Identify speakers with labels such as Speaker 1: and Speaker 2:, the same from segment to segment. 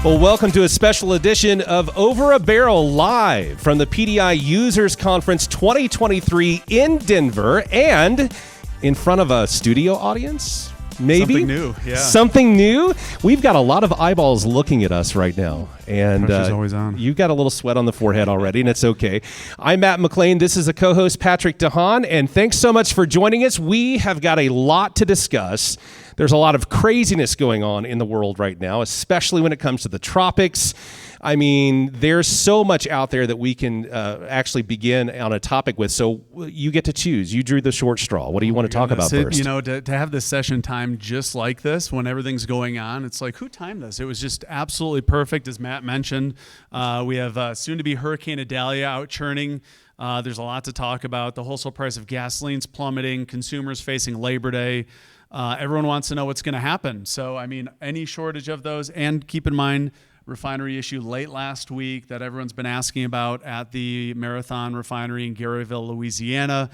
Speaker 1: Well, welcome to a special edition of Over a Barrel live from the PDI Users Conference 2023 in Denver and in front of a studio audience. Maybe
Speaker 2: something new, yeah.
Speaker 1: Something new. We've got a lot of eyeballs looking at us right now, and
Speaker 2: pressure's always on.
Speaker 1: You've got a little sweat on the forehead already, and it's okay. I'm Matt McLean. This is a co-host, Patrick DeHaan, and thanks so much for joining us. We have got a lot to discuss. There's a lot of craziness going on in the world right now, especially when it comes to the tropics. I mean, there's so much out there that we can actually begin on a topic with. So you get to choose. You drew the short straw. What do you want to talk about first?
Speaker 2: You know, to have this session timed just like this when everything's going on, it's like, who timed this? It was just absolutely perfect, as Matt mentioned. We have soon-to-be Hurricane Idalia out churning. There's a lot to talk about. The wholesale price of gasoline's plummeting. Consumers facing Labor Day. Everyone wants to know what's going to happen. So, I mean, any shortage of those. And keep in mind, refinery issue late last week that everyone's been asking about at the Marathon Refinery in Garyville, Louisiana.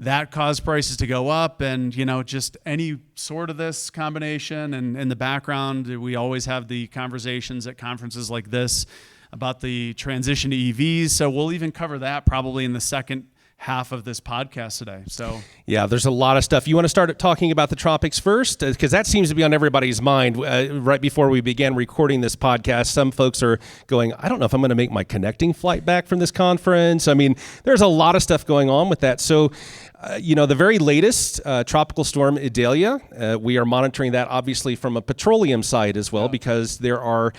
Speaker 2: That caused prices to go up. And, you know, just any sort of this combination. And in the background, we always have the conversations at conferences like this about the transition to EVs. So we'll even cover that probably in the second half of this podcast today. So
Speaker 1: yeah, there's a lot of stuff. You want to start talking about the tropics first? Because that seems to be on everybody's mind. Right before we began recording this podcast, some folks are going, I don't know if I'm going to make my connecting flight back from this conference. I mean, there's a lot of stuff going on with that. So, you know, the very latest tropical storm Idalia, we are monitoring that obviously from a petroleum side as well, because there are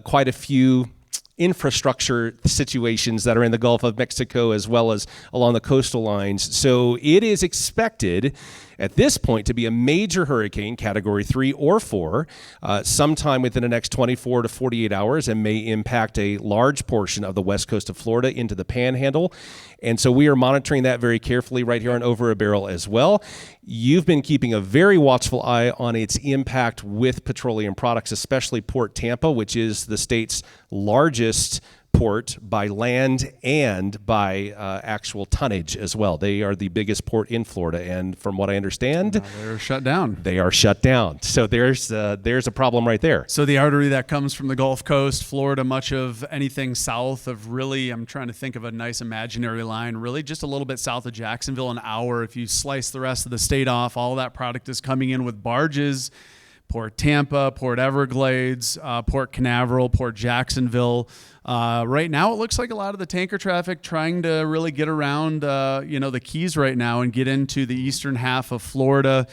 Speaker 1: quite a few infrastructure situations that are in the Gulf of Mexico as well as along the coastal lines. So it is expected at this point to be a major hurricane, category 3 or 4, sometime within the next 24 to 48 hours, and may impact a large portion of the west coast of Florida into the Panhandle. And so we are monitoring that very carefully right here on Over a Barrel as well. You've been keeping a very watchful eye on its impact with petroleum products, especially Port Tampa, which is the state's largest port by land and by actual tonnage as well. They are the biggest port in Florida, and from what I understand,
Speaker 2: they're shut down.
Speaker 1: They are shut down. So there's a problem right there.
Speaker 2: So the artery that comes from the Gulf Coast, Florida, much of anything south of really, I'm trying to think of a nice imaginary line, really just a little bit south of Jacksonville, an hour. If you slice the rest of the state off, all that product is coming in with barges. Port Tampa, Port Everglades, Port Canaveral, Port Jacksonville. Right now, it looks like a lot of the tanker traffic trying to really get around, the Keys right now and get into the eastern half of Florida.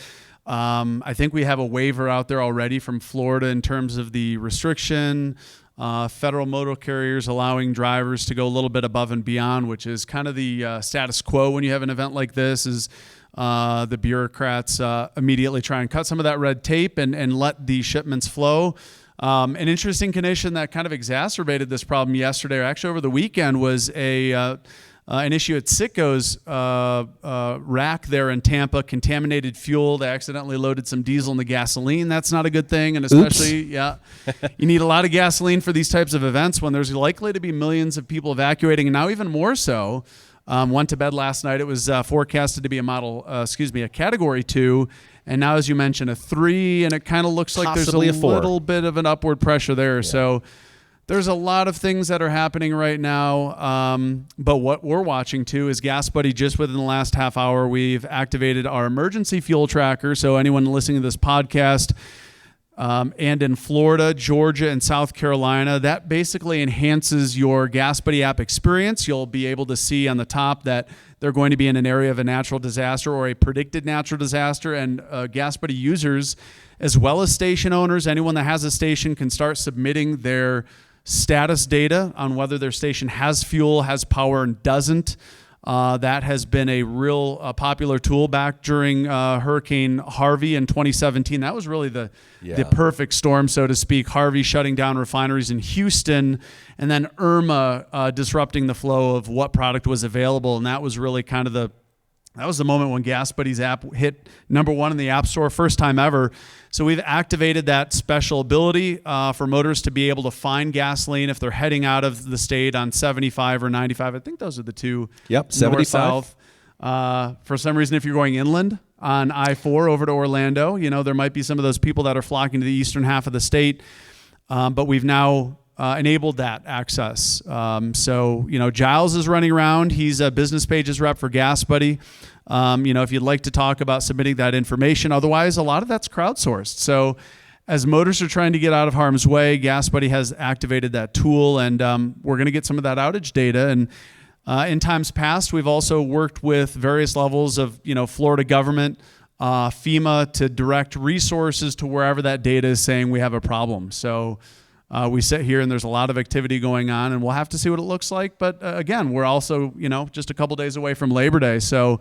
Speaker 2: I think we have a waiver out there already from Florida in terms of the restriction. Federal motor carriers allowing drivers to go a little bit above and beyond, which is kind of the status quo when you have an event like this, is the bureaucrats immediately try and cut some of that red tape and let the shipments flow. An interesting condition that kind of exacerbated this problem yesterday, or actually over the weekend, was an issue at Citgo's rack there in Tampa. Contaminated fuel. They accidentally loaded some diesel in the gasoline. That's not a good thing, and especially, you need a lot of gasoline for these types of events when there's likely to be millions of people evacuating, and now even more so. Went to bed last night. It was forecasted to be a category 2. And now, as you mentioned, a 3, and it kind of looks like
Speaker 1: possibly
Speaker 2: there's a little bit of an upward pressure there. Yeah. So there's a lot of things that are happening right now. But what we're watching, too, is GasBuddy. Just within the last half hour, we've activated our emergency fuel tracker. So anyone listening to this podcast, and in Florida, Georgia, and South Carolina, that basically enhances your GasBuddy app experience. You'll be able to see on the top that they're going to be in an area of a natural disaster or a predicted natural disaster, and GasBuddy users, as well as station owners, anyone that has a station, can start submitting their status data on whether their station has fuel, has power, and doesn't. That has been a real popular tool back during Hurricane Harvey in 2017. That was really the perfect storm, so to speak. Harvey shutting down refineries in Houston, and then Irma disrupting the flow of what product was available. And that was really kind of the moment when GasBuddy's app hit number 1 in the App Store, first time ever. So we've activated that special ability for motorists to be able to find gasoline if they're heading out of the state on 75 or 95. I think those are the two.
Speaker 1: Yep, 75.
Speaker 2: North-south. For some reason, if you're going inland on I-4 over to Orlando, there might be some of those people that are flocking to the eastern half of the state. but we've now enabled that access. So, Giles is running around. He's a business pages rep for GasBuddy. If you'd like to talk about submitting that information. Otherwise, a lot of that's crowdsourced. So as motorists are trying to get out of harm's way, GasBuddy has activated that tool, and we're going to get some of that outage data. And in times past, we've also worked with various levels of, Florida government, FEMA, to direct resources to wherever that data is saying we have a problem. So we sit here and there's a lot of activity going on, and we'll have to see what it looks like. But again, we're also, just a couple days away from Labor Day. So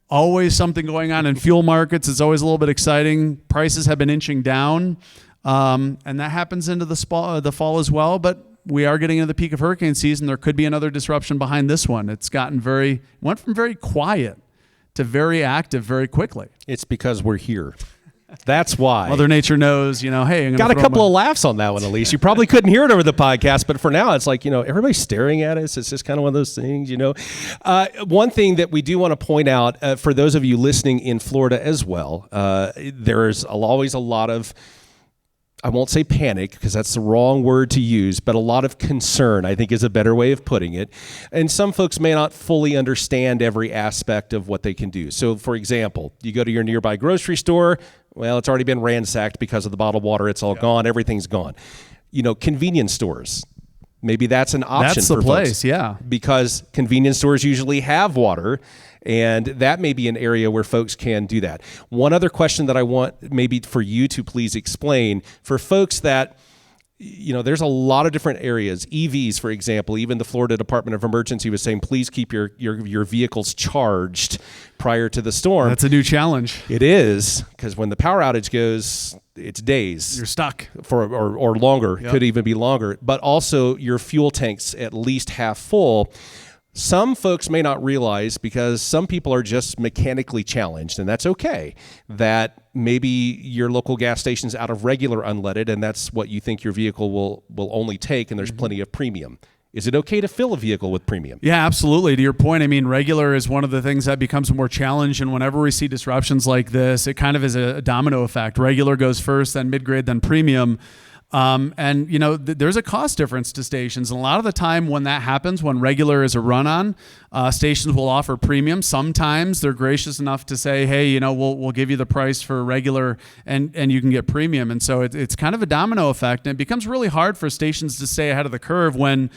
Speaker 2: always something going on in fuel markets. It's always a little bit exciting. Prices have been inching down, and that happens into the fall as well. But we are getting into the peak of hurricane season. There could be another disruption behind this one. It's went from very quiet to very active very quickly.
Speaker 1: It's because we're here. That's why.
Speaker 2: Mother Nature knows, hey, I'm
Speaker 1: got a couple of laughs on that one, Elise. You probably couldn't hear it over the podcast, but for now, it's like, everybody's staring at us. It's just kind of one of those things, One thing that we do want to point out, for those of you listening in Florida as well, there's always a lot of, I won't say panic because that's the wrong word to use, but a lot of concern, I think, is a better way of putting it. And some folks may not fully understand every aspect of what they can do. So, for example, you go to your nearby grocery store. Well, it's already been ransacked because of the bottled water. It's all gone. Everything's gone. Convenience stores. Maybe that's an option.
Speaker 2: That's the place, yeah.
Speaker 1: Because convenience stores usually have water, and that may be an area where folks can do that. One other question that I want maybe for you to please explain, for folks that, there's a lot of different areas. EVs, for example, even the Florida Department of Emergency was saying, please keep your vehicles charged prior to the storm.
Speaker 2: That's a new challenge.
Speaker 1: It is, because when the power outage goes, it's days.
Speaker 2: You're stuck.
Speaker 1: Or longer. Yep. Could even be longer. But also your fuel tank's at least half full. Some folks may not realize, because some people are just mechanically challenged, and that's okay, that maybe your local gas station's out of regular unleaded, and that's what you think your vehicle will only take, and there's plenty of premium. Is it okay to fill a vehicle with premium?
Speaker 2: Yeah, absolutely. To your point, regular is one of the things that becomes more challenge, and whenever we see disruptions like this, it kind of is a domino effect. Regular goes first, then mid-grade, then premium. There's a cost difference to stations. And a lot of the time when that happens, when regular is a run-on, stations will offer premium. Sometimes they're gracious enough to say, hey, we'll give you the price for regular and you can get premium. And so it's kind of a domino effect. And it becomes really hard for stations to stay ahead of the curve when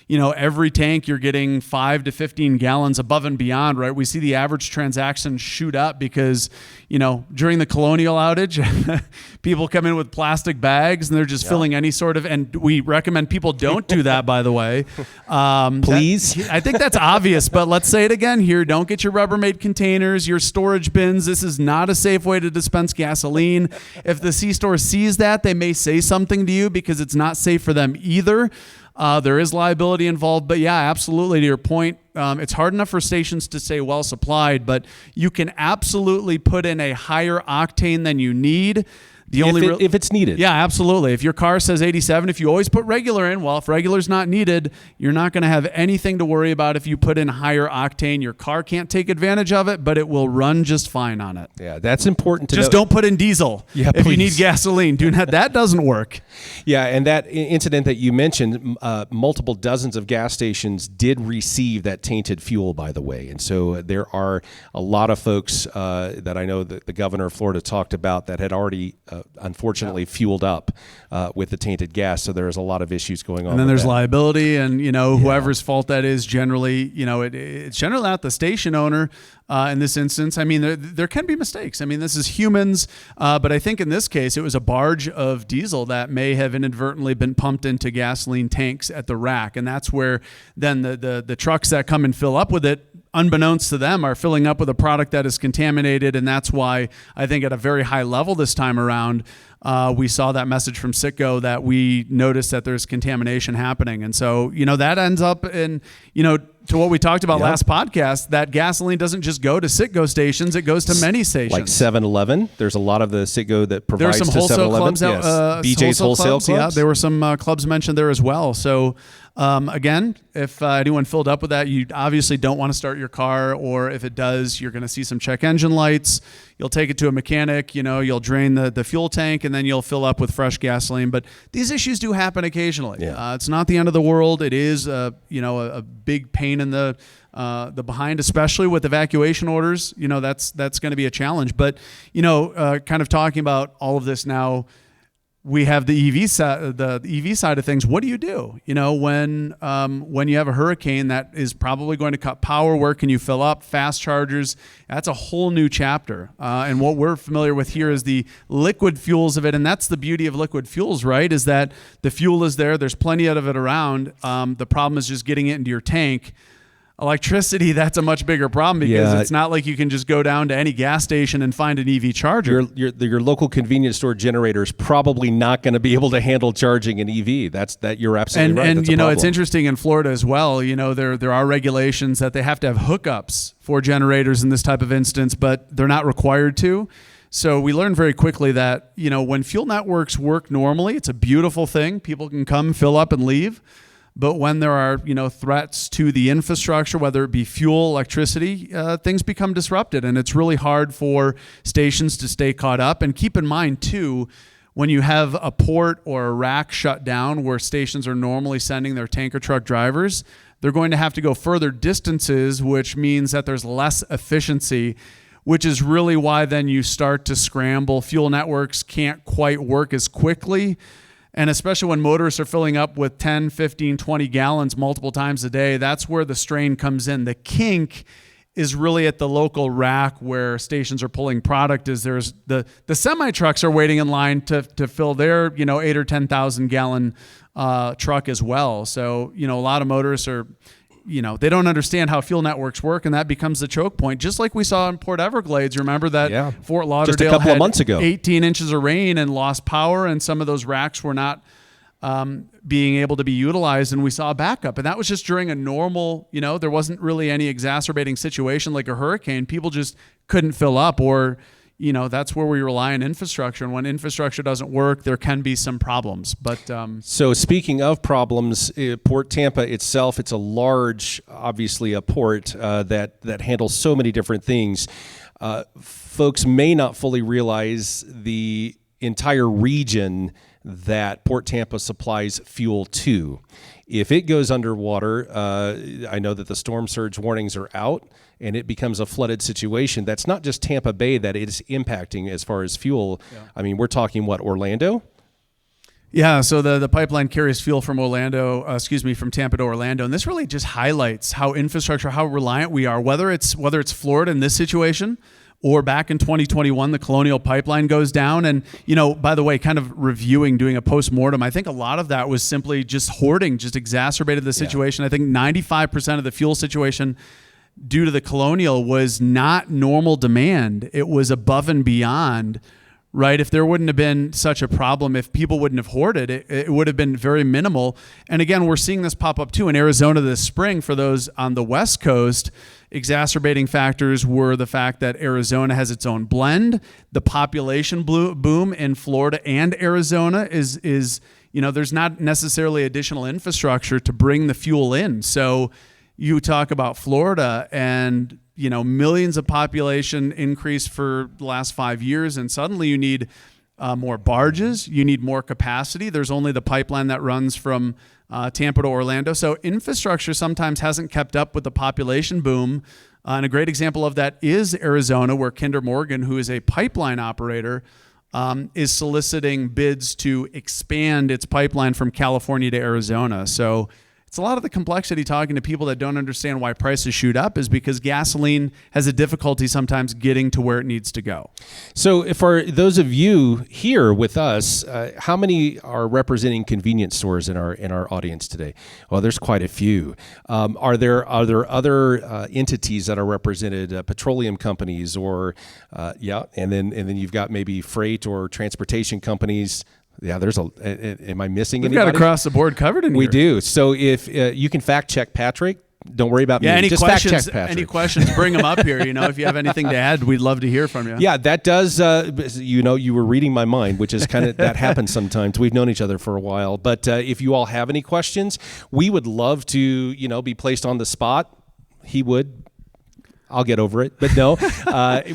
Speaker 2: every tank you're getting 5 to 15 gallons above and beyond, right? We see the average transaction shoot up because, during the Colonial outage, people come in with plastic bags and they're just filling any sort of, and we recommend people don't do that, by the way.
Speaker 1: Please?
Speaker 2: I think that's obvious, but let's say it again here. Don't get your Rubbermaid containers, your storage bins. This is not a safe way to dispense gasoline. If the C-store sees that, they may say something to you because it's not safe for them either. There is liability involved, but yeah, absolutely. To your point, it's hard enough for stations to stay well supplied, but you can absolutely put in a higher octane than you need.
Speaker 1: If it's needed.
Speaker 2: Yeah, absolutely. If your car says 87, if you always put regular in, well, if regular's not needed, you're not going to have anything to worry about if you put in higher octane. Your car can't take advantage of it, but it will run just fine on it.
Speaker 1: Yeah, that's important to
Speaker 2: Just don't put in diesel if you need gasoline. That doesn't work.
Speaker 1: Yeah, and that incident that you mentioned, multiple dozens of gas stations did receive that tainted fuel, by the way. And so there are a lot of folks that I know that the governor of Florida talked about that had already unfortunately fueled up with the tainted gas. So there's a lot of issues going on.
Speaker 2: And then there's liability, and whoever's fault that is, generally, it's generally not the station owner. In this instance, there can be mistakes. This is humans, but I think in this case, it was a barge of diesel that may have inadvertently been pumped into gasoline tanks at the rack, and that's where then the trucks that come and fill up with it, unbeknownst to them, are filling up with a product that is contaminated, and that's why I think at a very high level this time around, we saw that message from Citgo that we noticed that there's contamination happening. And so, that ends up in, to what we talked about last podcast, that gasoline doesn't just go to Citgo stations; it goes to many stations,
Speaker 1: like 7-Eleven. There's a lot of the Citgo that provides
Speaker 2: There's some
Speaker 1: to
Speaker 2: wholesale
Speaker 1: 7-Eleven.
Speaker 2: clubs out,
Speaker 1: BJ's wholesale clubs.
Speaker 2: Yeah, there were some clubs mentioned there as well. So. Again, if anyone filled up with that, you obviously don't want to start your car, or if it does, you're going to see some check engine lights. You'll take it to a mechanic, you'll drain the fuel tank, and then you'll fill up with fresh gasoline. But these issues do happen occasionally.
Speaker 1: Yeah.
Speaker 2: It's not the end of the world. It is, a big pain in the behind, especially with evacuation orders. That's going to be a challenge. But, kind of talking about all of this now, we have the EV side of things. What do you do? When you have a hurricane that is probably going to cut power, where can you fill up? Fast chargers. That's a whole new chapter. And what we're familiar with here is the liquid fuels of it. And that's the beauty of liquid fuels, right? Is that the fuel is there. There's plenty of it around. The problem is just getting it into your tank. Electricity, that's a much bigger problem, because it's not like you can just go down to any gas station and find an EV charger.
Speaker 1: Your local convenience store generator is probably not going to be able to handle charging an EV. You're absolutely right.
Speaker 2: And
Speaker 1: that's a problem.
Speaker 2: it's interesting in Florida as well. There are regulations that they have to have hookups for generators in this type of instance, but they're not required to. So we learned very quickly that when fuel networks work normally, it's a beautiful thing. People can come, fill up, and leave. But when there are, threats to the infrastructure, whether it be fuel, electricity, things become disrupted. And it's really hard for stations to stay caught up. And keep in mind, too, when you have a port or a rack shut down where stations are normally sending their tanker truck drivers, they're going to have to go further distances, which means that there's less efficiency, which is really why then you start to scramble. Fuel networks can't quite work as quickly. And especially when motorists are filling up with 10, 15, 20 gallons multiple times a day, that's where the strain comes in. The kink is really at the local rack where stations are pulling product. Is there's the semi trucks are waiting in line to fill their 8 or 10,000 gallon truck as well. So a lot of motorists are they don't understand how fuel networks work, and that becomes the choke point. Just like we saw in Port Everglades. Remember that Fort Lauderdale
Speaker 1: just a couple of months ago,
Speaker 2: 18 inches of rain and lost power, and some of those racks were not being able to be utilized, and we saw a backup. And that was just during a normal, there wasn't really any exacerbating situation like a hurricane. People just couldn't fill up, or that's where we rely on infrastructure. And when infrastructure doesn't work, there can be some problems. But
Speaker 1: so speaking of problems, Port Tampa itself, it's a large, obviously a port that handles so many different things. Folks may not fully realize the entire region that Port Tampa supplies fuel to. If it goes underwater, I know that the storm surge warnings are out, and it becomes a flooded situation. That's not just Tampa Bay that it's impacting as far as fuel. Yeah. I mean, we're talking Orlando?
Speaker 2: Yeah, so the pipeline carries fuel from from Tampa to Orlando, and this really just highlights how reliant we are. Whether it's Florida in this situation, or back in 2021, the Colonial Pipeline goes down. And, by the way, kind of doing a postmortem, I think a lot of that was simply just hoarding, just exacerbated the situation. Yeah. I think 95% of the fuel situation due to the Colonial was not normal demand. It was above and beyond, right? If there wouldn't have been such a problem, if people wouldn't have hoarded, it would have been very minimal. And again, we're seeing this pop up too in Arizona this spring. For those on the West Coast, exacerbating factors were the fact that Arizona has its own blend. The population boom in Florida and Arizona is there's not necessarily additional infrastructure to bring the fuel in. So you talk about Florida and, millions of population increase for the last 5 years, and suddenly you need more barges, you need more capacity. There's only the pipeline that runs from Tampa to Orlando. So infrastructure sometimes hasn't kept up with the population boom. And a great example of that is Arizona, where Kinder Morgan, who is a pipeline operator, is soliciting bids to expand its pipeline from California to Arizona. So it's a lot of the complexity talking to people that don't understand why prices shoot up is because gasoline has a difficulty sometimes getting to where it needs to go.
Speaker 1: So for those of you here with us, how many are representing convenience stores in our audience today? Well, there's quite a few. Are there other entities that are represented, petroleum companies or and then you've got maybe freight or transportation companies? Yeah, am I missing anybody?
Speaker 2: We've got across the board covered in here.
Speaker 1: We do. So if you can fact check Patrick, Don't worry about me.
Speaker 2: Any
Speaker 1: Just
Speaker 2: questions?
Speaker 1: fact check Patrick.
Speaker 2: Any questions? Bring them up here. If you have anything to add, we'd love to hear from you.
Speaker 1: Yeah, that does. You were reading my mind, which is kind of that happens sometimes. We've known each other for a while, but if you all have any questions, we would love to, be placed on the spot. He would. I'll get over it. But no,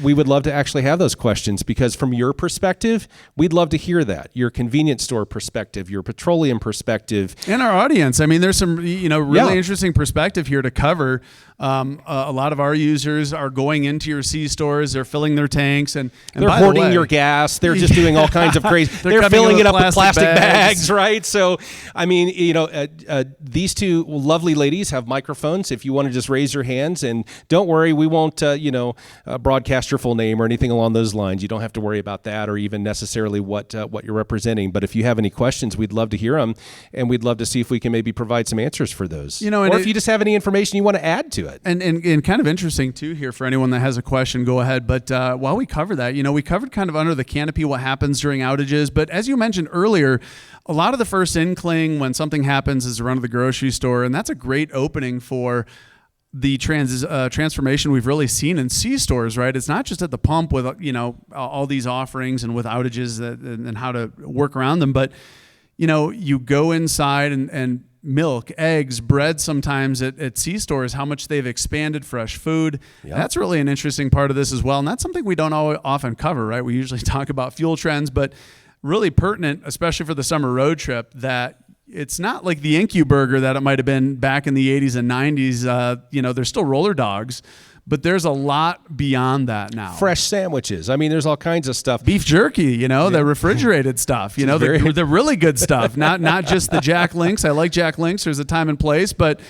Speaker 1: we would love to actually have those questions because from your perspective, we'd love to hear that. Your convenience store perspective, your petroleum perspective.
Speaker 2: And our audience. I mean, there's some, really interesting perspective here to cover. A lot of our users are going into your C-stores. They're filling their tanks. And
Speaker 1: they're hoarding your gas. They're just doing all kinds of crazy. They're filling it up with plastic bags, right? So, I mean, these two lovely ladies have microphones. If you want to just raise your hands, and don't worry, we won't, broadcast your full name or anything along those lines. You don't have to worry about that or even necessarily what you're representing. But if you have any questions, we'd love to hear them, and we'd love to see if we can maybe provide some answers for those. Or if you just have any information you want to add to it.
Speaker 2: And kind of interesting, too, here for anyone that has a question, go ahead. But while we cover that, we covered kind of under the canopy what happens during outages. But as you mentioned earlier, a lot of the first inkling when something happens is to run to the grocery store. And that's a great opening for the transformation we've really seen in C-stores, right? It's not just at the pump with, all these offerings and with outages and how to work around them. But, you go inside and milk, eggs, bread sometimes at C-stores, how much they've expanded fresh food. Yep. That's really an interesting part of this as well. And that's something we don't often cover, right? We usually talk about fuel trends, but really pertinent, especially for the summer road trip, that it's not like the Incu burger that it might have been back in the 80s and 90s. There's still roller dogs, but there's a lot beyond that now.
Speaker 1: Fresh sandwiches. I mean, there's all kinds of stuff.
Speaker 2: Beef jerky, the refrigerated stuff, the really good stuff, not just the Jack Links. I like Jack Links. There's a time and place, but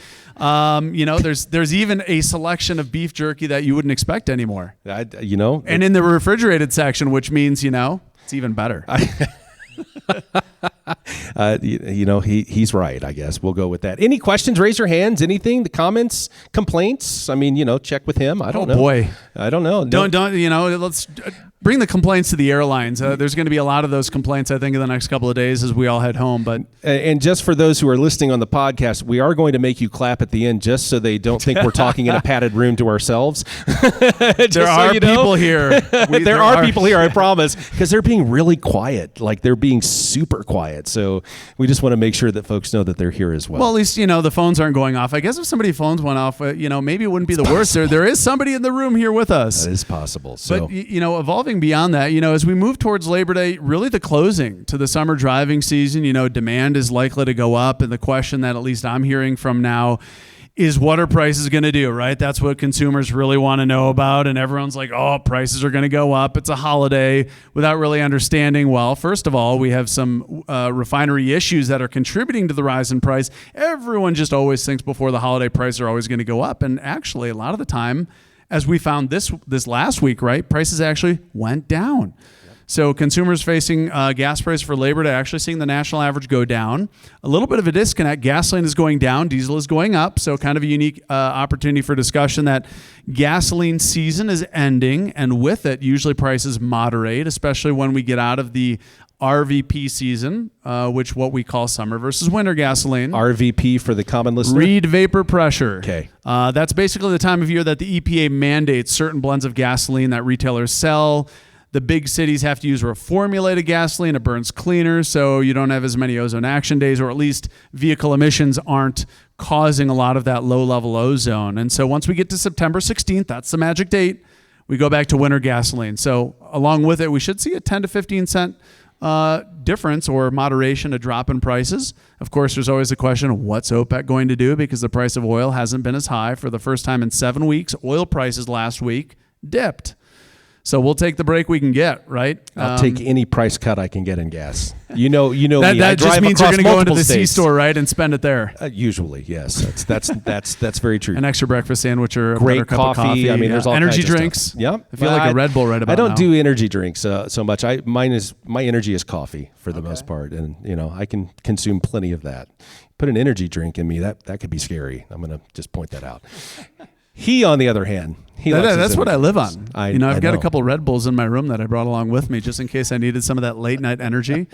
Speaker 2: there's even a selection of beef jerky that you wouldn't expect anymore. And in the refrigerated section, which means, it's even better.
Speaker 1: He's right, I guess. We'll go with that. Any questions? Raise your hands. Anything? The comments, complaints? I mean, check with him. I don't know.
Speaker 2: Boy.
Speaker 1: I don't know.
Speaker 2: Don't, let's bring the complaints to the airlines. There's going to be a lot of those complaints, I think, in the next couple of days as we all head home. But
Speaker 1: and just for those who are listening on the podcast, we are going to make you clap at the end just so they don't think we're talking in a padded room to ourselves.
Speaker 2: There are people here.
Speaker 1: There are people here, I promise, because they're being really quiet. Like they're being super quiet. So we just want to make sure that folks know that they're here as well.
Speaker 2: Well, at least, the phones aren't going off. I guess if somebody's phones went off, maybe it wouldn't be the worst. There is somebody in the room here with us.
Speaker 1: That is possible. So.
Speaker 2: But, evolving beyond that, as we move towards Labor Day, really the closing to the summer driving season, demand is likely to go up. And the question that at least I'm hearing from now is what are prices going to do, right? That's what consumers really want to know about. And everyone's like, oh, prices are going to go up. It's a holiday, without really understanding, well, first of all, we have some refinery issues that are contributing to the rise in price. Everyone just always thinks before the holiday prices are always going to go up. And actually, a lot of the time, as we found this last week, right, prices actually went down. So consumers facing gas prices for Labor Day actually seeing the national average go down. A little bit of a disconnect. Gasoline is going down. Diesel is going up. So kind of a unique opportunity for discussion that gasoline season is ending. And with it, usually prices moderate, especially when we get out of the RVP season, which what we call summer versus winter gasoline.
Speaker 1: RVP for the common listener?
Speaker 2: Read vapor pressure.
Speaker 1: Okay.
Speaker 2: That's basically the time of year that the EPA mandates certain blends of gasoline that retailers sell. The big cities have to use reformulated gasoline. It burns cleaner, so you don't have as many ozone action days, or at least vehicle emissions aren't causing a lot of that low-level ozone. And so once we get to September 16th, that's the magic date, we go back to winter gasoline. So along with it, we should see a 10 to 15 cent difference or moderation, a drop in prices. Of course, there's always the question, what's OPEC going to do? Because the price of oil hasn't been as high for the first time in 7 weeks. Oil prices last week dipped. So we'll take the break we can get, right?
Speaker 1: I'll take any price cut I can get in gas. You know me.
Speaker 2: That just means you're going to go into the C-store, right, and spend it there.
Speaker 1: Usually, yes. That's very true.
Speaker 2: An extra breakfast sandwich or a
Speaker 1: great
Speaker 2: cup of coffee.
Speaker 1: I mean, there's all
Speaker 2: energy
Speaker 1: kinds of
Speaker 2: drinks.
Speaker 1: Stuff. Yep.
Speaker 2: I feel like a Red Bull right about now.
Speaker 1: I don't do energy drinks so much. My energy is coffee for the most part, and I can consume plenty of that. Put an energy drink in me, that could be scary. I'm going to just point that out. He, on the other hand,
Speaker 2: That's what I live on. I've got
Speaker 1: know.
Speaker 2: a couple Red Bulls in my room that I brought along with me just in case I needed some of that late night energy.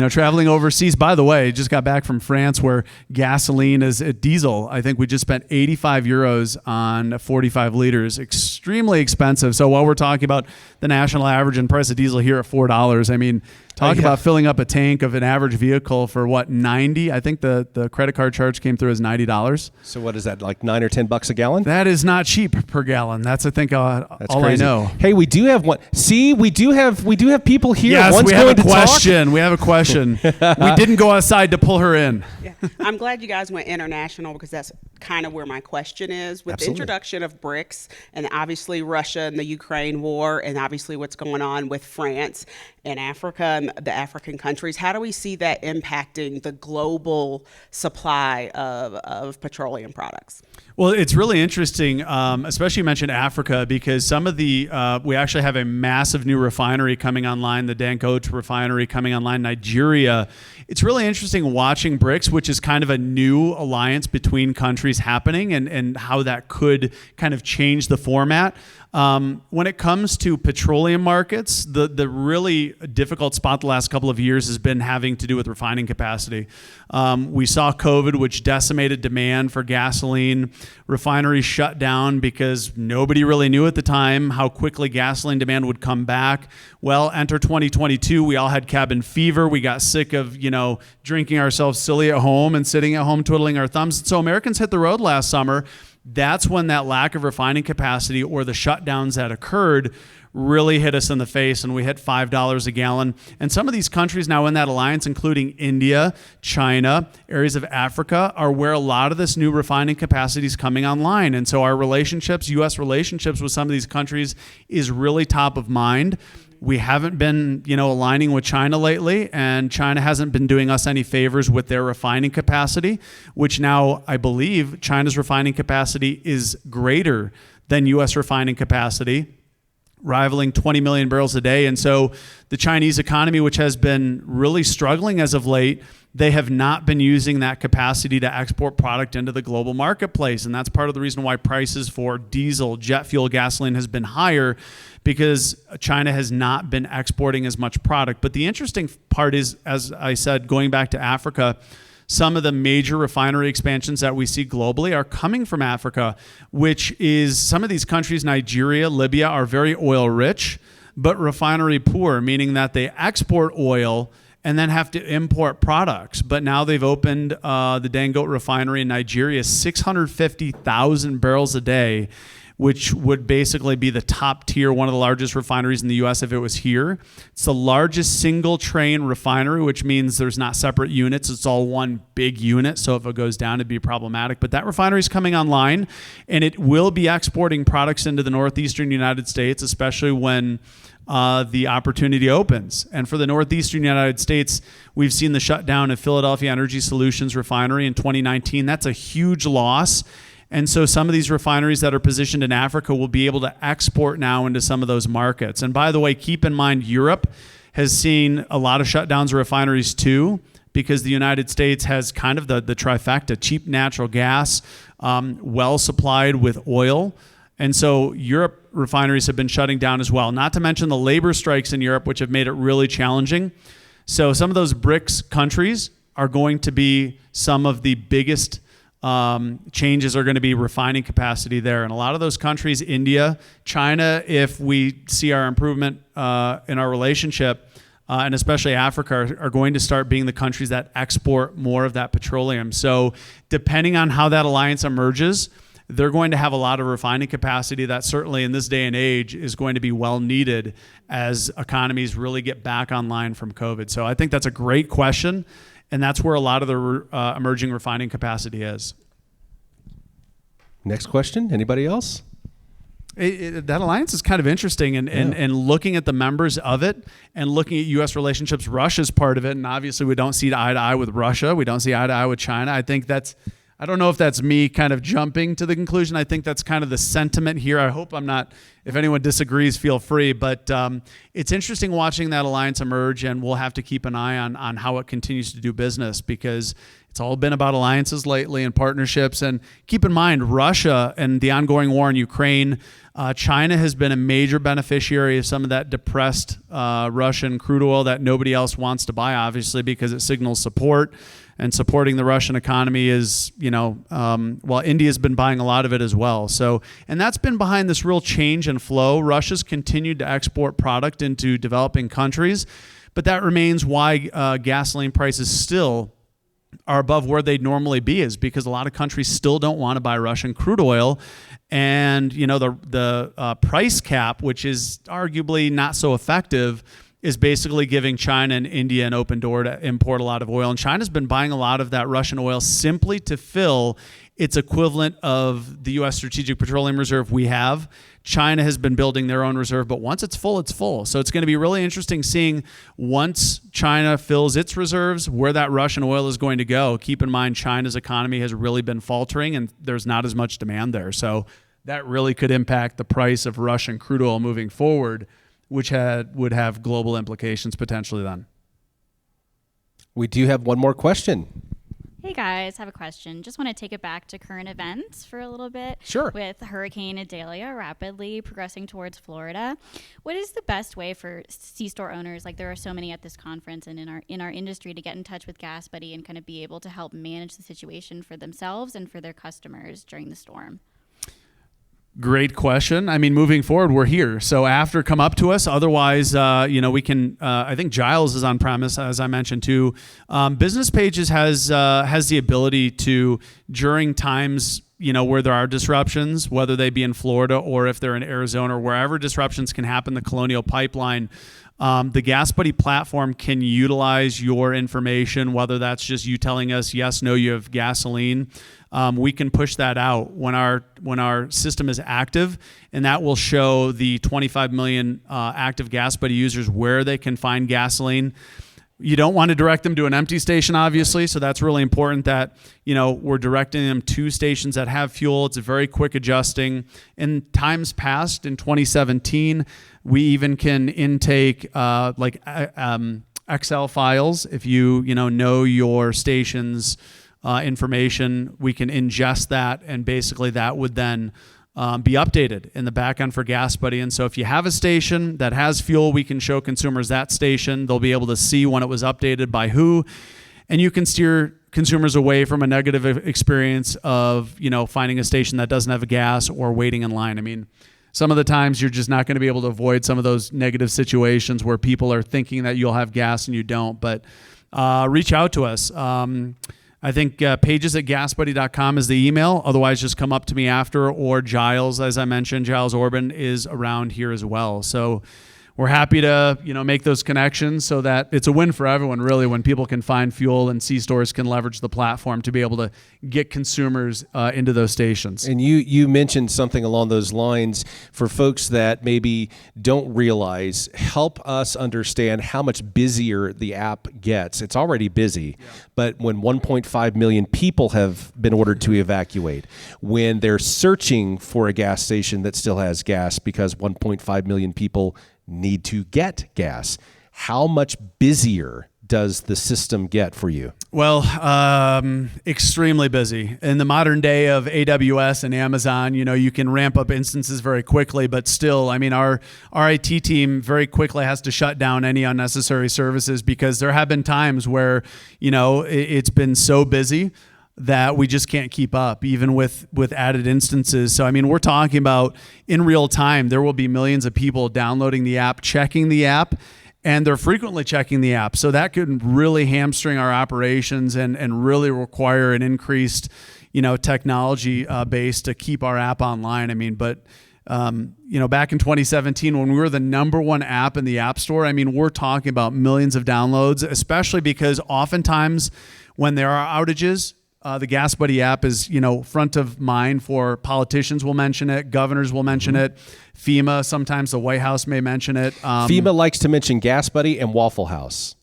Speaker 2: Traveling overseas. By the way, just got back from France where gasoline is diesel. I think we just spent 85 euros on 45 liters. Extremely expensive. So while we're talking about the national average and price of diesel here at $4, I mean, talk about filling up a tank of an average vehicle for what, 90? I think the credit card charge came through as $90.
Speaker 1: So what is that, like $9 or $10 a gallon?
Speaker 2: That is not cheap per gallon. That's I think all
Speaker 1: crazy.
Speaker 2: I know.
Speaker 1: Hey, we do have one. See, we do have people here.
Speaker 2: Yes,
Speaker 1: One's
Speaker 2: we have
Speaker 1: going
Speaker 2: a
Speaker 1: to
Speaker 2: question. We have a question. We didn't go outside to pull her in.
Speaker 3: Yeah. I'm glad you guys went international because that's kind of where my question is. With the introduction of BRICS and obviously Russia and the Ukraine war and obviously what's going on with France and Africa and the African countries, how do we see that impacting the global supply of petroleum products?
Speaker 2: Well, it's really interesting, especially you mentioned Africa, because some of we actually have a massive new refinery coming online, the Dangote refinery coming online in Nigeria. It's really interesting watching BRICS, which is kind of a new alliance between countries happening and how that could kind of change the format. When it comes to petroleum markets, the really difficult spot the last couple of years has been having to do with refining capacity. We saw COVID, which decimated demand for gasoline. Refineries shut down because nobody really knew at the time how quickly gasoline demand would come back. Well, enter 2022, we all had cabin fever. We got sick of, drinking ourselves silly at home and sitting at home twiddling our thumbs. So Americans hit the road last summer. That's when that lack of refining capacity or the shutdowns that occurred really hit us in the face, and we hit $5 a gallon. And some of these countries now in that alliance, including India, China, areas of Africa, are where a lot of this new refining capacity is coming online. And so our relationships, U.S. relationships with some of these countries is really top of mind. We haven't been, aligning with China lately, and China hasn't been doing us any favors with their refining capacity, which now I believe China's refining capacity is greater than U.S. refining capacity, rivaling 20 million barrels a day. And so the Chinese economy, which has been really struggling as of late, they have not been using that capacity to export product into the global marketplace. And that's part of the reason why prices for diesel, jet fuel, gasoline has been higher, because China has not been exporting as much product. But the interesting part is, as I said, going back to Africa, some of the major refinery expansions that we see globally are coming from Africa, which is some of these countries, Nigeria, Libya, are very oil rich, but refinery poor, meaning that they export oil and then have to import products. But now they've opened the Dangote refinery in Nigeria, 650,000 barrels a day, which would basically be the top tier, one of the largest refineries in the U.S. if it was here. It's the largest single train refinery, which means there's not separate units. It's all one big unit. So if it goes down, it'd be problematic. But that refinery is coming online, and it will be exporting products into the northeastern United States, especially when the opportunity opens. And for the northeastern United States, we've seen the shutdown of Philadelphia Energy Solutions refinery in 2019. That's a huge loss. And so some of these refineries that are positioned in Africa will be able to export now into some of those markets. And by the way, keep in mind, Europe has seen a lot of shutdowns of refineries too, because the United States has kind of the trifecta: cheap natural gas, well supplied with oil. And so Europe refineries have been shutting down as well, not to mention the labor strikes in Europe, which have made it really challenging. So some of those BRICS countries are going to be some of the biggest changes are going to be refining capacity there. And a lot of those countries, India, China, if we see our improvement in our relationship, and especially Africa, are going to start being the countries that export more of that petroleum. So depending on how that alliance emerges, they're going to have a lot of refining capacity that certainly in this day and age is going to be well needed as economies really get back online from COVID. So I think that's a great question. And that's where a lot of the emerging refining capacity is.
Speaker 1: Next question. Anybody else?
Speaker 2: That alliance is kind of interesting, and looking at the members of it and looking at U.S. relationships, Russia's part of it. And obviously we don't see eye to eye with Russia. We don't see eye to eye with China. I think I don't know if that's me kind of jumping to the conclusion. I think that's kind of the sentiment here. I hope I'm not, if anyone disagrees, feel free. But it's interesting watching that alliance emerge, and we'll have to keep an eye on how it continues to do business, because It's all been about alliances lately and partnerships. And keep in mind, Russia and the ongoing war in Ukraine, China has been a major beneficiary of some of that depressed Russian crude oil that nobody else wants to buy, obviously, because it signals support. And supporting the Russian economy is, well, India's been buying a lot of it as well. So, and that's been behind this real change in flow. Russia's continued to export product into developing countries, but that remains why gasoline prices still are above where they'd normally be, is because a lot of countries still don't want to buy Russian crude oil. And, the price cap, which is arguably not so effective, is basically giving China and India an open door to import a lot of oil. And China's been buying a lot of that Russian oil simply to fill its equivalent of the U.S. Strategic Petroleum Reserve we have. China has been building their own reserve, but once it's full, it's full. So it's going to be really interesting seeing once China fills its reserves, where that Russian oil is going to go. Keep in mind, China's economy has really been faltering and there's not as much demand there. So that really could impact the price of Russian crude oil moving forward, which would have global implications potentially then.
Speaker 1: We do have one more question.
Speaker 4: Hey guys, I have a question. Just want to take it back to current events for a little bit.
Speaker 1: Sure. With
Speaker 4: Hurricane Idalia rapidly progressing towards Florida, what is the best way for C-store owners, like there are so many at this conference and in our industry, to get in touch with GasBuddy and kind of be able to help manage the situation for themselves and for their customers during the storm?
Speaker 2: Great question. I mean, moving forward, we're here. So after, come up to us. Otherwise, we can, I think Giles is on premise, as I mentioned too. Business Pages has the ability to, during times, where there are disruptions, whether they be in Florida or if they're in Arizona or wherever disruptions can happen, the Colonial Pipeline, the GasBuddy platform can utilize your information, whether that's just you telling us, yes, no, you have gasoline. We can push that out when our system is active, and that will show the 25 million active GasBuddy users where they can find gasoline. You don't want to direct them to an empty station, obviously, so that's really important that, we're directing them to stations that have fuel. It's very quick adjusting. In times past, in 2017, we even can intake Excel files. If you know your station's information, we can ingest that, and basically that would then be updated in the back end for GasBuddy. And so if you have a station that has fuel, we can show consumers that station. They'll be able to see when it was updated by who, and you can steer consumers away from a negative experience of, finding a station that doesn't have a gas or waiting in line. I mean, some of the times you're just not going to be able to avoid some of those negative situations where people are thinking that you'll have gas and you don't, but reach out to us. I think pages@gasbuddy.com is the email. Otherwise, just come up to me after, or Giles, as I mentioned, Giles Orban is around here as well. So we're happy to, make those connections so that it's a win for everyone, really, when people can find fuel and C-stores can leverage the platform to be able to get consumers into those stations.
Speaker 1: And you mentioned something along those lines for folks that maybe don't realize. Help us understand how much busier the app gets. It's already busy, but when 1.5 million people have been ordered to evacuate, when they're searching for a gas station that still has gas because 1.5 million people need to get gas, how much busier does the system get for you?
Speaker 2: Well, extremely busy. In the modern day of AWS and Amazon, you can ramp up instances very quickly, but still, I mean, our IT team very quickly has to shut down any unnecessary services, because there have been times where, it's been so busy that we just can't keep up, even with added instances. So, I mean, we're talking about in real time, there will be millions of people downloading the app, checking the app, and they're frequently checking the app. So that could really hamstring our operations and really require an increased, technology base to keep our app online. I mean, but back in 2017, when we were the #1 app in the App Store, I mean, we're talking about millions of downloads, especially because oftentimes when there are outages, the GasBuddy app is, front of mind for politicians will mention it, governors will mention it, FEMA, sometimes the White House may mention it.
Speaker 1: FEMA likes to mention GasBuddy and Waffle House.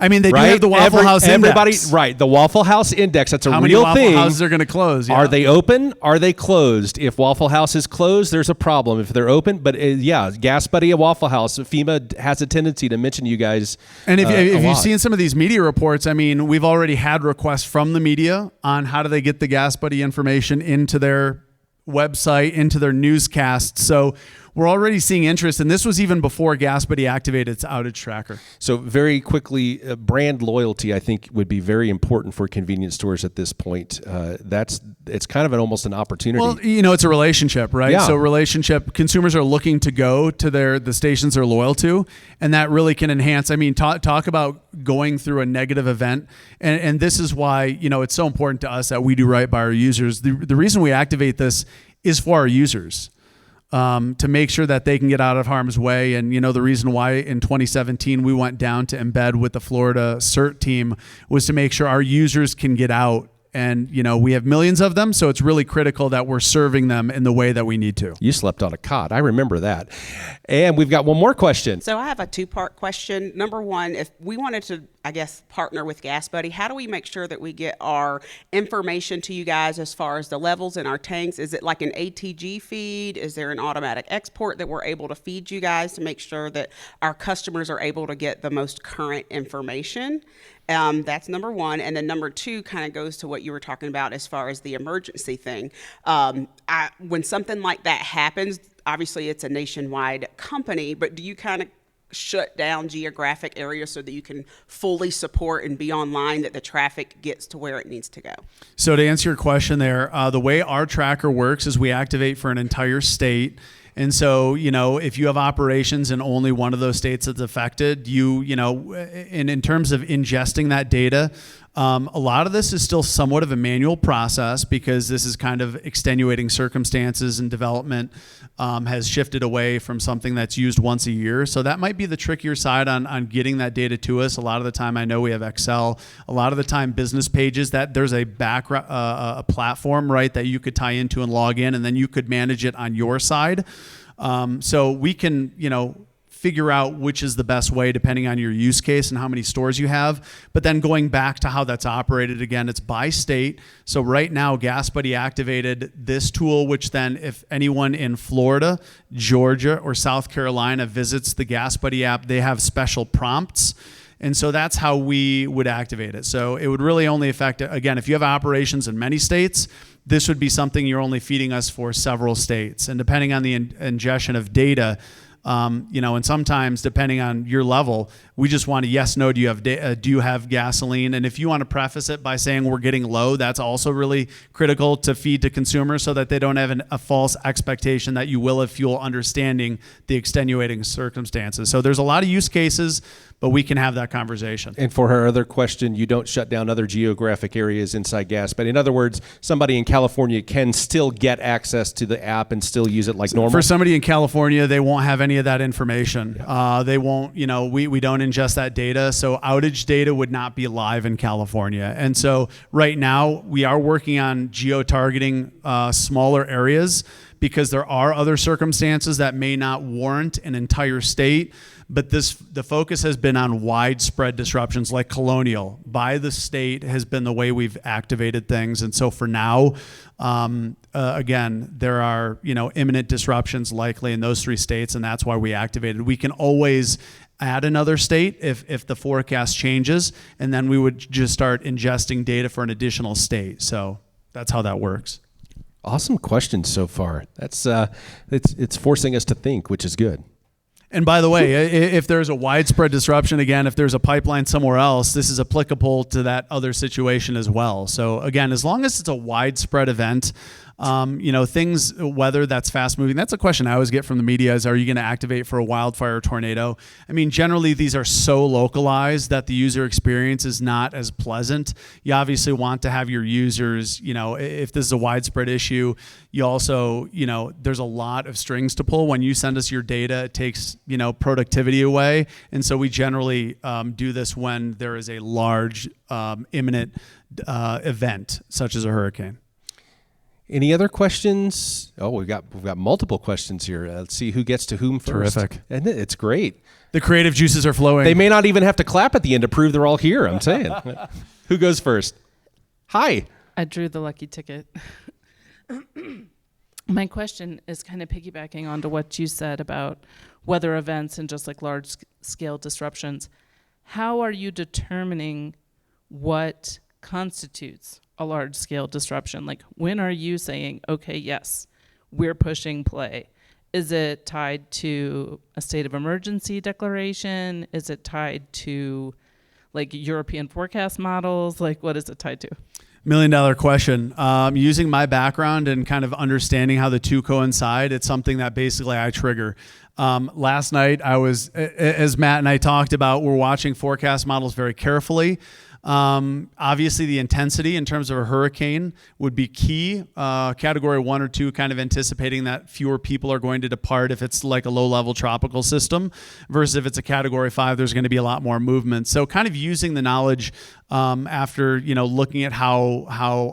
Speaker 2: I mean, they do
Speaker 1: right?
Speaker 2: have the Waffle House
Speaker 1: everybody,
Speaker 2: Index.
Speaker 1: right? The Waffle House Index. That's a
Speaker 2: How many
Speaker 1: real
Speaker 2: Waffle
Speaker 1: thing.
Speaker 2: Houses are going to close? Yeah.
Speaker 1: Are they open? Are they closed? If Waffle House is closed, there's a problem. If they're open, but yeah, GasBuddy at Waffle House, FEMA has a tendency to mention you guys.
Speaker 2: And if you've
Speaker 1: lot.
Speaker 2: seen some of these media reports, I mean, we've already had requests from the media on how do they get the GasBuddy information into their website, into their newscasts. So we're already seeing interest, and this was even before GasBuddy activated its outage tracker.
Speaker 1: So very quickly, brand loyalty, I think, would be very important for convenience stores at this point. It's kind of almost an opportunity.
Speaker 2: Well, it's a relationship, right?
Speaker 1: Yeah.
Speaker 2: So relationship, consumers are looking to go to the stations they're loyal to, and that really can enhance. I mean, talk about going through a negative event, and this is why it's so important to us that we do right by our users. The reason we activate this is for our users. To make sure that they can get out of harm's way. And, the reason why in 2017 we went down to embed with the Florida CERT team was to make sure our users can get out. And, we have millions of them, so it's really critical that we're serving them in the way that we need to.
Speaker 1: You slept on a cot. I remember that. And we've got one more question.
Speaker 3: So I have a two-part question. Number one, if we wanted to, I guess, partner with GasBuddy, how do we make sure that we get our information to you guys as far as the levels in our tanks? Is it like an ATG feed? Is there an automatic export that we're able to feed you guys to make sure that our customers are able to get the most current information? That's number one. And then number two kind of goes to what you were talking about as far as the emergency thing. When something like that happens, obviously it's a nationwide company, but do you kind of shut down geographic areas so that you can fully support and be online, that the traffic gets to where it needs to go?
Speaker 2: So to answer your question there, the way our tracker works is we activate for an entire state. And so, if you have operations in only one of those states that's affected, in terms of ingesting that data, a lot of this is still somewhat of a manual process because this is kind of extenuating circumstances, and development has shifted away from something that's used once a year. So that might be the trickier side on getting that data to us. A lot of the time, I know we have Excel. A lot of the time, business pages, that there's a a platform, right, that you could tie into and log in, and then you could manage it on your side. So we can, figure out which is the best way depending on your use case and how many stores you have. But then going back to how that's operated, again, it's by state. So right now, GasBuddy activated this tool, which then if anyone in Florida, Georgia, or South Carolina visits the GasBuddy app, they have special prompts. And so that's how we would activate it. So it would really only affect, again, if you have operations in many states, this would be something you're only feeding us for several states. And depending on the ingestion of data, and sometimes depending on your level, we just want a yes, no, do you have gasoline? And if you want to preface it by saying we're getting low, that's also really critical to feed to consumers so that they don't have a false expectation that you will have fuel, understanding the extenuating circumstances. So there's a lot of use cases, but we can have that conversation.
Speaker 1: And for her other question, you don't shut down other geographic areas inside gas. But in other words, somebody in California can still get access to the app and still use it like normal?
Speaker 2: For somebody in California, they won't have any of that information.
Speaker 1: Yeah.
Speaker 2: They won't, we don't ingest that data. So outage data would not be live in California. And so right now we are working on geo-targeting smaller areas because there are other circumstances that may not warrant an entire state. But the focus has been on widespread disruptions like Colonial by the state has been the way we've activated things. And so for now, again, there are imminent disruptions likely in those 3 states, and that's why we activated. We can always add another state if the forecast changes, and then we would just start ingesting data for an additional state. So that's how that works.
Speaker 1: Awesome questions so far. That's it's forcing us to think, which is good.
Speaker 2: And by the way, if there's a widespread disruption, again, if there's a pipeline somewhere else, this is applicable to that other situation as well. So again, as long as it's a widespread event, things, weather that's fast moving, that's a question I always get from the media is, are you going to activate for a wildfire or tornado? I mean, generally these are so localized that the user experience is not as pleasant. You obviously want to have your users, if this is a widespread issue, you also, there's a lot of strings to pull. When you send us your data, it takes, productivity away. And so we generally do this when there is a large imminent event, such as a hurricane.
Speaker 1: Any other questions? Oh, we've got multiple questions here. Let's see who gets to whom first.
Speaker 2: Terrific.
Speaker 1: Isn't it? It's great.
Speaker 2: The creative juices are flowing.
Speaker 1: They may not even have to clap at the end to prove they're all here. I'm saying. Who goes first? Hi.
Speaker 5: I drew the lucky ticket. My question is kind of piggybacking onto what you said about weather events and just like large scale disruptions. How are you determining what constitutes a large scale disruption? Like, when are you saying, okay, yes, we're pushing play? Is it tied to a state of emergency declaration? Is it tied to like European forecast models? Like, what is it tied to?
Speaker 2: $1 million question. Using my background and kind of understanding how the two coincide, it's something that basically I trigger. Last night, I was, as Matt and I talked about, we're watching forecast models very carefully. Obviously, the intensity in terms of a hurricane would be key. Category 1 or 2, kind of anticipating that fewer people are going to depart if it's like a low-level tropical system, versus if it's a Category 5, there's going to be a lot more movement. So kind of using the knowledge after looking at how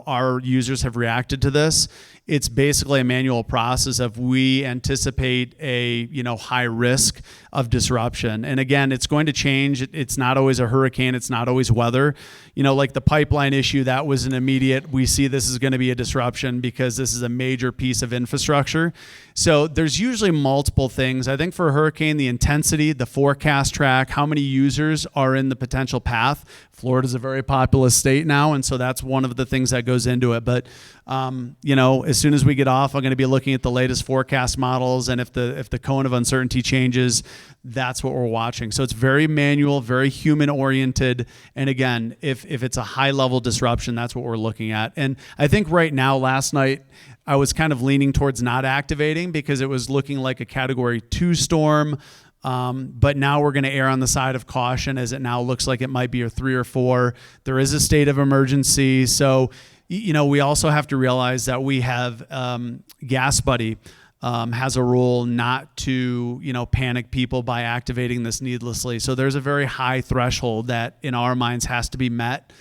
Speaker 2: our users have reacted to this. It's basically a manual process of we anticipate a high risk of disruption. And again, it's going to change. It's not always a hurricane. It's not always weather. Like the pipeline issue, that was an immediate, we see this is going to be a disruption because this is a major piece of infrastructure. So there's usually multiple things. I think for a hurricane, the intensity, the forecast track, how many users are in the potential path. Florida's a very populous state now, and so that's one of the things that goes into it. But as soon as we get off, I'm going to be looking at the latest forecast models, and if the cone of uncertainty changes, that's what we're watching. So it's very manual, very human oriented, and again, if it's a high level disruption, that's what we're looking at. And I think right now, last night, I was kind of leaning towards not activating because it was looking like a Category 2 storm. But now we're going to err on the side of caution, as it now looks like it might be a 3 or 4. There is a state of emergency. So, we also have to realize that we have GasBuddy has a rule not to, panic people by activating this needlessly. So there's a very high threshold that in our minds has to be met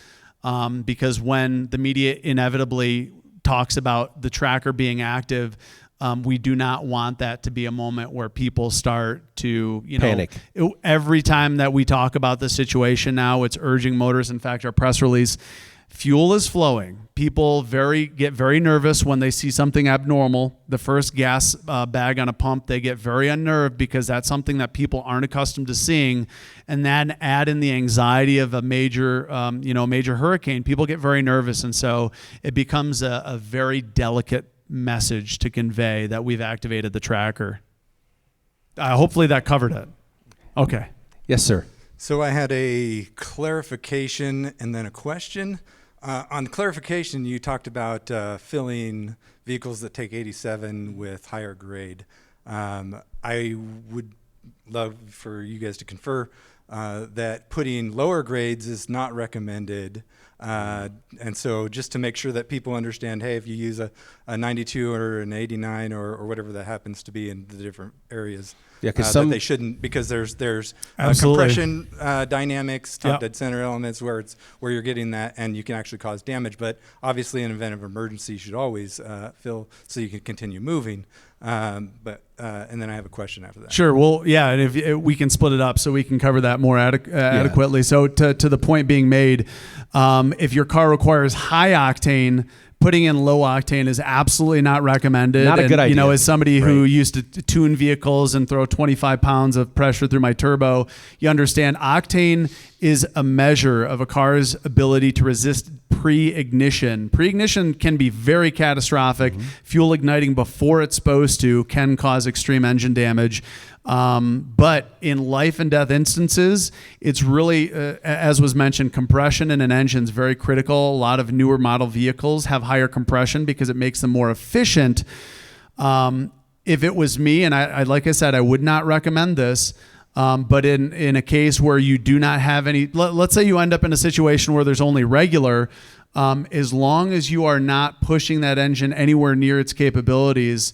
Speaker 2: because when the media inevitably talks about the tracker being active, we do not want that to be a moment where people start to,
Speaker 1: panic.
Speaker 2: Every time that we talk about the situation now, it's urging motorists. In fact, our press release, fuel is flowing. People get very nervous when they see something abnormal. The first gas bag on a pump, they get very unnerved because that's something that people aren't accustomed to seeing. And then add in the anxiety of a major hurricane. People get very nervous, and so it becomes a very delicate message to convey that we've activated the tracker. Hopefully that covered it. Okay.
Speaker 1: Yes, sir.
Speaker 6: So I had a clarification and then a question. On the clarification, you talked about filling vehicles that take 87 with higher grade. I would love for you guys to confer that putting lower grades is not recommended. And so just to make sure that people understand, hey, if you use a 92 or an 89 or whatever that happens to be in the different areas,
Speaker 1: because
Speaker 6: that they shouldn't, because there's compression dynamics, top dead center elements where you're getting that, and you can actually cause damage. But obviously, in event of emergency, you should always fill so you can continue moving. And then I have a question after that.
Speaker 2: Sure. Well, yeah, and if we can split it up so we can cover that more adequately. So to the point being made, if your car requires high octane, putting in low octane is absolutely not recommended.
Speaker 1: Not a good idea.
Speaker 2: As somebody who used to tune vehicles and throw 25 pounds of pressure through my turbo, you understand octane is a measure of a car's ability to resist pre-ignition. Pre-ignition can be very catastrophic. Mm-hmm. Fuel igniting before it's supposed to can cause extreme engine damage. But in life and death instances, it's really, as was mentioned, compression in an engine is very critical. A lot of newer model vehicles have higher compression because it makes them more efficient. If it was me, and I like I said, I would not recommend this. But in a case where you do not have any, let's say you end up in a situation where there's only regular, as long as you are not pushing that engine anywhere near its capabilities.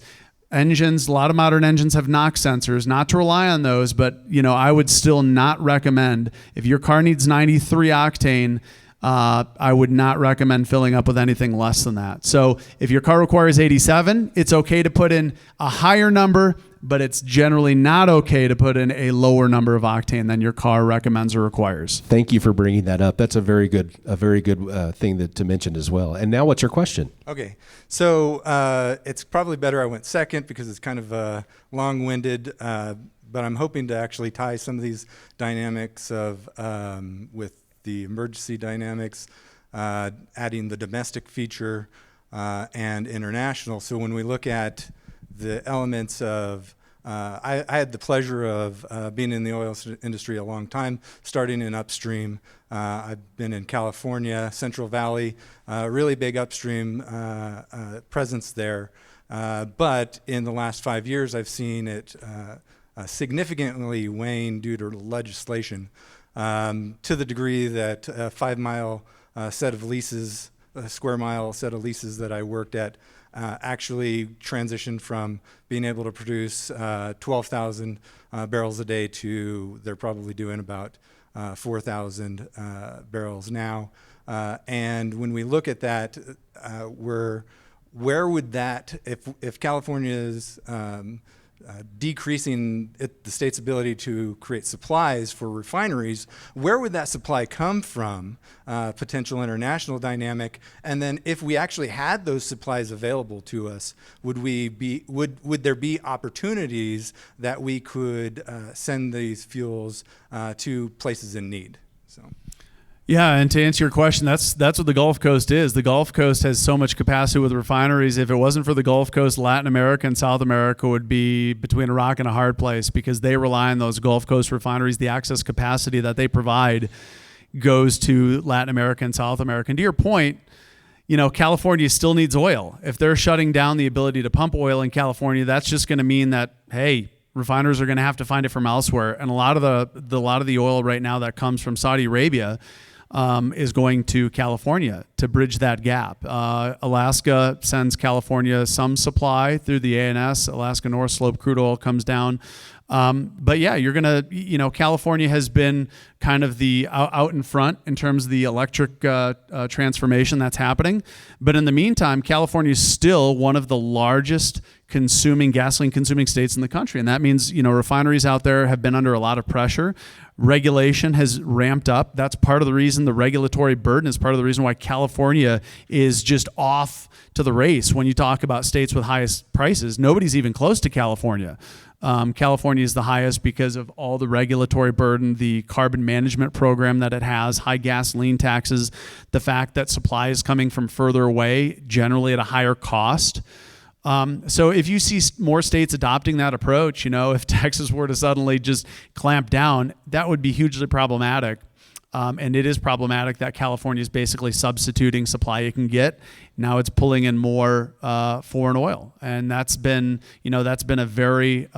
Speaker 2: Engines, a lot of modern engines have knock sensors, not to rely on those, but I would still not recommend, if your car needs 93 octane, I would not recommend filling up with anything less than that. So if your car requires 87, it's okay to put in a higher number, but it's generally not okay to put in a lower number of octane than your car recommends or requires.
Speaker 1: Thank you for bringing that up. That's a very good thing to mention as well. And now, what's your question?
Speaker 6: Okay, so it's probably better I went second because it's kind of long-winded, but I'm hoping to actually tie some of these dynamics of with the emergency dynamics, adding the domestic feature and international. So when we look at the elements of, I had the pleasure of being in the oil industry a long time, starting in upstream. I've been in California, Central Valley, really big upstream presence there. But in the last 5 years, I've seen it significantly wane due to legislation, to the degree that a 5 mile set of leases, a square mile set of leases that I worked at, actually transitioned from being able to produce 12,000 barrels a day to they're probably doing about 4,000 barrels now. And when we look at that, where would that, if California is decreasing the state's ability to create supplies for refineries, where would that supply come from? Potential international dynamic, and then if we actually had those supplies available to us, would there be opportunities that we could send these fuels to places in need? So.
Speaker 2: Yeah, and to answer your question, that's what the Gulf Coast is. The Gulf Coast has so much capacity with refineries. If it wasn't for the Gulf Coast, Latin America and South America would be between a rock and a hard place because they rely on those Gulf Coast refineries. The access capacity that they provide goes to Latin America and South America. And to your point, California still needs oil. If they're shutting down the ability to pump oil in California, that's just going to mean that, hey, refiners are going to have to find it from elsewhere. And a lot of the oil right now that comes from Saudi Arabia is going to California to bridge that gap. Alaska sends California some supply through the ANS. Alaska North Slope crude oil comes down. But yeah, California has been kind of the out in front in terms of the electric transformation that's happening. But in the meantime, California is still one of the largest gasoline consuming states in the country. And that means, refineries out there have been under a lot of pressure. Regulation has ramped up. That's part of the reason the regulatory burden is part of the reason why California is just off to the race. When you talk about states with highest prices, nobody's even close to California. California is the highest because of all the regulatory burden, the carbon management program that it has, high gasoline taxes, the fact that supply is coming from further away, generally at a higher cost. So if you see more states adopting that approach, if Texas were to suddenly just clamp down, that would be hugely problematic. And it is problematic that California is basically substituting supply it can get. Now it's pulling in more foreign oil, and that's been a very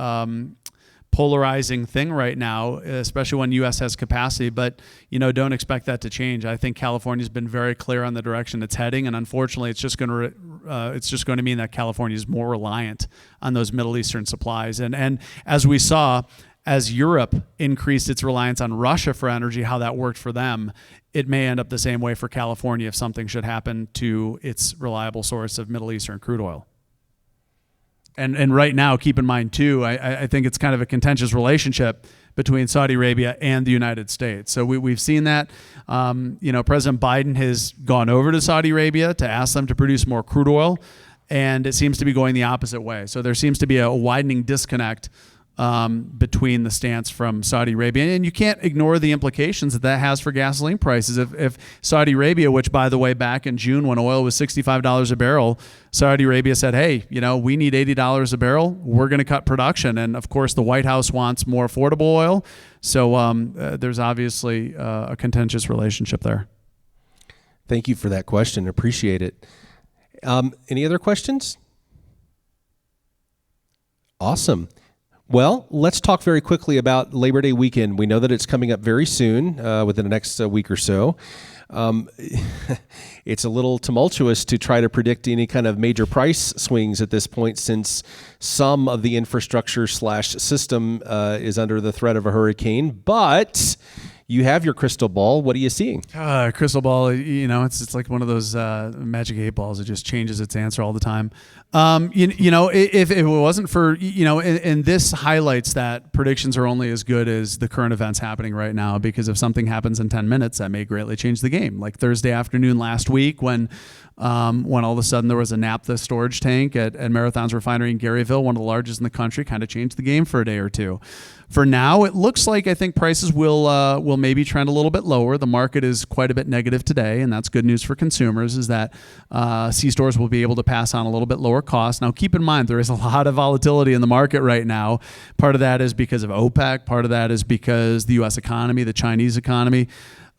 Speaker 2: polarizing thing right now, especially when U.S. has capacity. But don't expect that to change. I think California's been very clear on the direction it's heading, and unfortunately, it's just going to mean that California is more reliant on those Middle Eastern supplies. And as we saw, as Europe increased its reliance on Russia for energy, how that worked for them, it may end up the same way for California if something should happen to its reliable source of Middle Eastern crude oil. And right now, keep in mind too, I think it's kind of a contentious relationship between Saudi Arabia and the United States. So we've seen that. President Biden has gone over to Saudi Arabia to ask them to produce more crude oil, and it seems to be going the opposite way. So there seems to be a widening disconnect between the stance from Saudi Arabia. And you can't ignore the implications that has for gasoline prices. If Saudi Arabia, which by the way, back in June when oil was $65 a barrel, Saudi Arabia said, hey, we need $80 a barrel. We're going to cut production. And of course, the White House wants more affordable oil. So there's obviously a contentious relationship there.
Speaker 1: Thank you for that question. Appreciate it. Any other questions? Awesome. Well, let's talk very quickly about Labor Day weekend. We know that it's coming up very soon, within the next week or so. It's a little tumultuous to try to predict any kind of major price swings at this point, since some of the infrastructure / system is under the threat of a hurricane. But You have your crystal ball. What are you seeing?
Speaker 2: Crystal ball, it's like one of those magic 8 balls. It just changes its answer all the time. If it wasn't for, and this highlights that predictions are only as good as the current events happening right now, because if something happens in 10 minutes, that may greatly change the game. Like Thursday afternoon last week when all of a sudden there was a naphtha storage tank at Marathon's refinery in Garyville, one of the largest in the country, kind of changed the game for a day or two. For now, it looks like I think prices will maybe trend a little bit lower. The market is quite a bit negative today, and that's good news for consumers, is that C-stores will be able to pass on a little bit lower cost. Now, keep in mind, there is a lot of volatility in the market right now. Part of that is because of OPEC. Part of that is because the U.S. economy, the Chinese economy.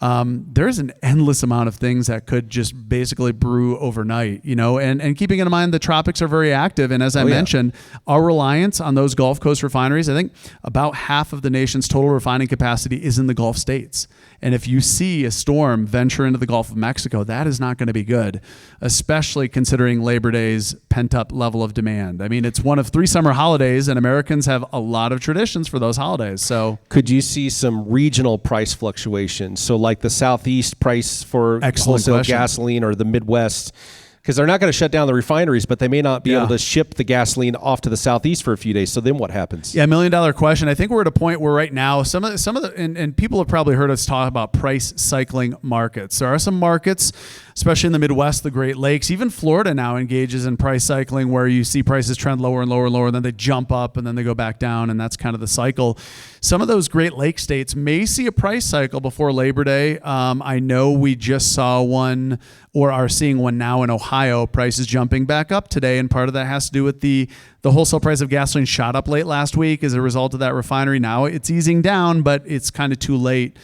Speaker 2: There's an endless amount of things that could just basically brew overnight, and keeping in mind the tropics are very active. And as I mentioned, our reliance on those Gulf Coast refineries, I think about half of the nation's total refining capacity is in the Gulf states. And if you see a storm venture into the Gulf of Mexico, that is not going to be good, especially considering Labor Day's pent-up level of demand. I mean, it's one of 3 summer holidays, and Americans have a lot of traditions for those holidays. So
Speaker 1: could you see some regional price fluctuations? So like the Southeast price for wholesale gasoline, or the Midwest? Because they're not going to shut down the refineries, but they may not be able to ship the gasoline off to the Southeast for a few days. So then what happens?
Speaker 2: Yeah, $1 million question. I think we're at a point where right now some of the and people have probably heard us talk about price cycling markets. There are some markets, especially in the Midwest, the Great Lakes, even Florida now engages in price cycling, where you see prices trend lower and lower and lower, and then they jump up and then they go back down, and that's kind of the cycle. Some of those Great Lakes states may see a price cycle before Labor Day. I know we just saw one, or are seeing one now in Ohio, prices jumping back up today, and part of that has to do with the wholesale price of gasoline shot up late last week as a result of that refinery. Now it's easing down, but it's kind of too late.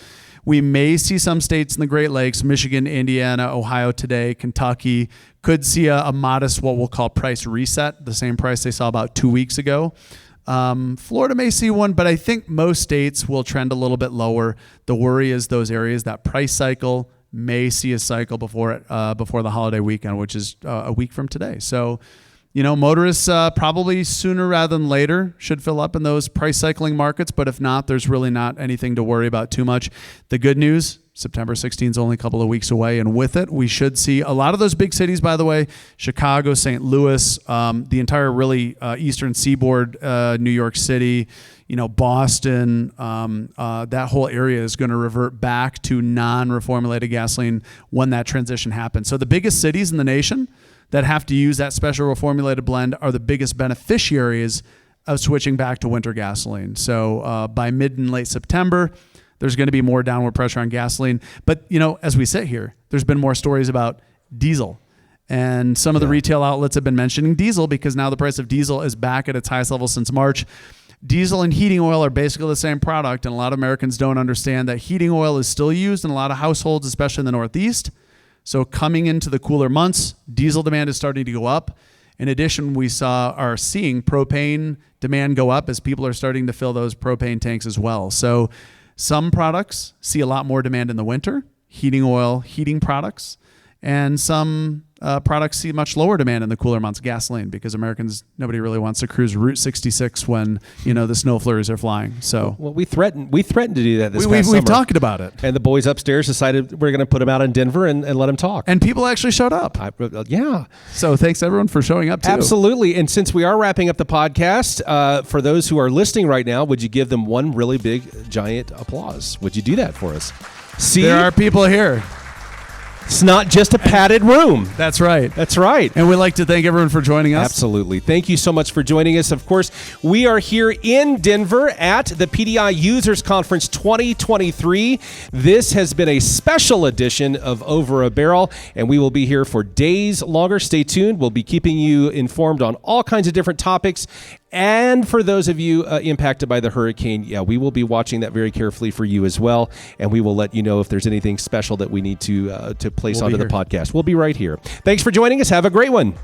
Speaker 2: We may see some states in the Great Lakes, Michigan, Indiana, Ohio today, Kentucky, could see a modest, what we'll call price reset, the same price they saw about 2 weeks ago. Florida may see one, but I think most states will trend a little bit lower. The worry is those areas, that price cycle may see a cycle before the holiday weekend, which is a week from today. So, motorists probably sooner rather than later should fill up in those price cycling markets. But if not, there's really not anything to worry about too much. The good news, September 16th is only a couple of weeks away. And with it, we should see a lot of those big cities, by the way, Chicago, St. Louis, the entire really eastern seaboard, New York City, Boston, that whole area is going to revert back to non-reformulated gasoline when that transition happens. So the biggest cities in the nation that have to use that special reformulated blend are the biggest beneficiaries of switching back to winter gasoline. So by mid and late September, there's going to be more downward pressure on gasoline. But, as we sit here, there's been more stories about diesel. And some of the retail outlets have been mentioning diesel because now the price of diesel is back at its highest level since March. Diesel and heating oil are basically the same product, and a lot of Americans don't understand that heating oil is still used in a lot of households, especially in the Northeast. So coming into the cooler months, diesel demand is starting to go up. In addition, we are seeing propane demand go up as people are starting to fill those propane tanks as well. So some products see a lot more demand in the winter, heating oil, heating products, and some products see much lower demand in the cooler months, gasoline, because nobody really wants to cruise Route 66 when the snow flurries are flying. So
Speaker 1: we threatened to do that this past summer.
Speaker 2: We've talked about it,
Speaker 1: and the boys upstairs decided we're going to put them out in Denver and let them talk.
Speaker 2: And people actually showed up.
Speaker 1: Yeah.
Speaker 2: So thanks everyone for showing up too.
Speaker 1: Absolutely. And since we are wrapping up the podcast, for those who are listening right now, would you give them one really big, giant applause? Would you do that for us? See,
Speaker 2: there are people here.
Speaker 1: It's not just a padded room.
Speaker 2: That's right.
Speaker 1: That's right.
Speaker 2: And we'd like to thank everyone for joining us.
Speaker 1: Absolutely. Thank you so much for joining us. Of course, we are here in Denver at the PDI Users Conference 2023. This has been a special edition of Over a Barrel, and we will be here for days longer. Stay tuned. We'll be keeping you informed on all kinds of different topics. And for those of you impacted by the hurricane, we will be watching that very carefully for you as well. And we will let you know if there's anything special that we need to place onto the podcast. We'll be right here. Thanks for joining us. Have a great one.